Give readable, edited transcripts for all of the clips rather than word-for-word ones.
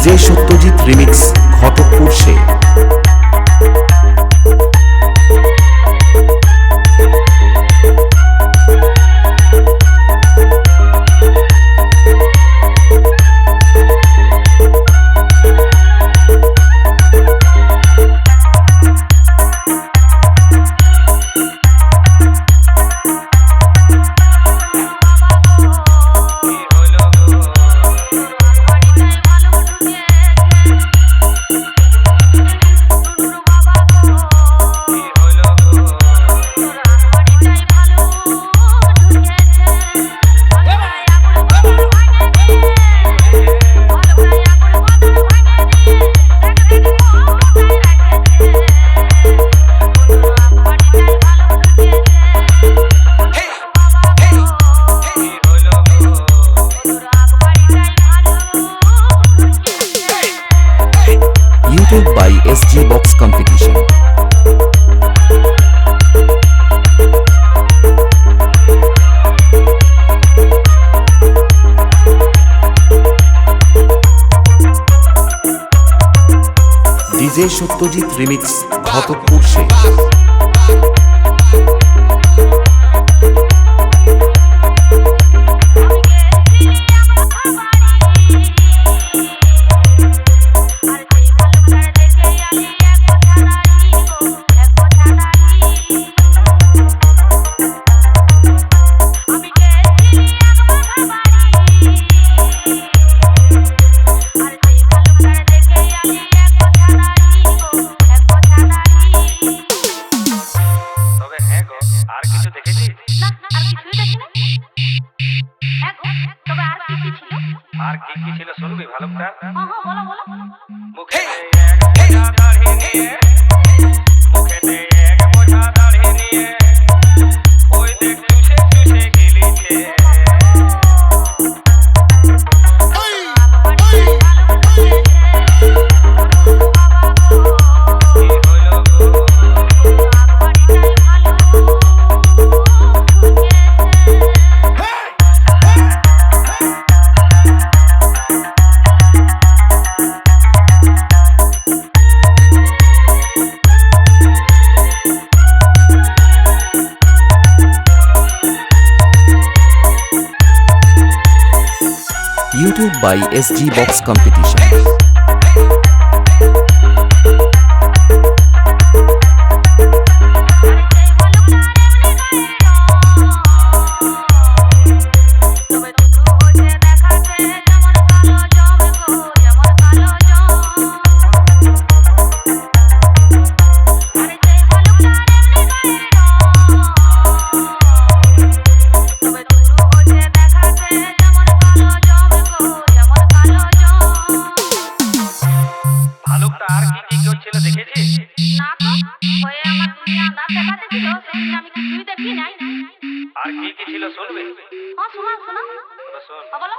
DJ Satyajit remix Ghatakpur সে। YouTube by SG Box Competition. DJ Satyajit remix Ghatakpur সে। আর কি কি ছিল শুনবি ভালুকটা? বলো বলো। মুখে এক বোঝা দাড়ি নিয়ে, মুখেতে এক বোঝা দাড়ি নিয়ে, ওই দেখ চুষে চুষে গিলিছে। YouTube by SG Box Competition. ভালুকটা আর কি কি করছিল দেখেছিস? না তো, ওই আমার দুনিয়া দাঁত দেখাতে ছিল, সেদিন আমি কিছুই দেখি নাই। আর কি কি ছিল শুনবি? শোনা। শোন। বলো।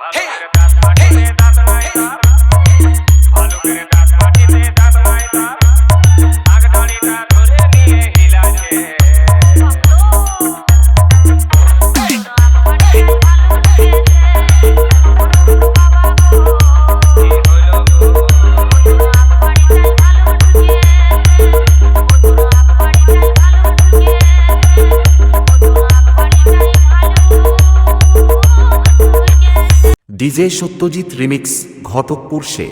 ভালুকের দাঁত মাটিতে দাঁত নাই তার, ভালুকের দাঁত মাটিতে দাঁত নাই তার, নাক দাড়িটা ধরে নিয়ে হিলাছে। ডিজে সত্যজিৎ রিমিক্স ঘটকপুর সে।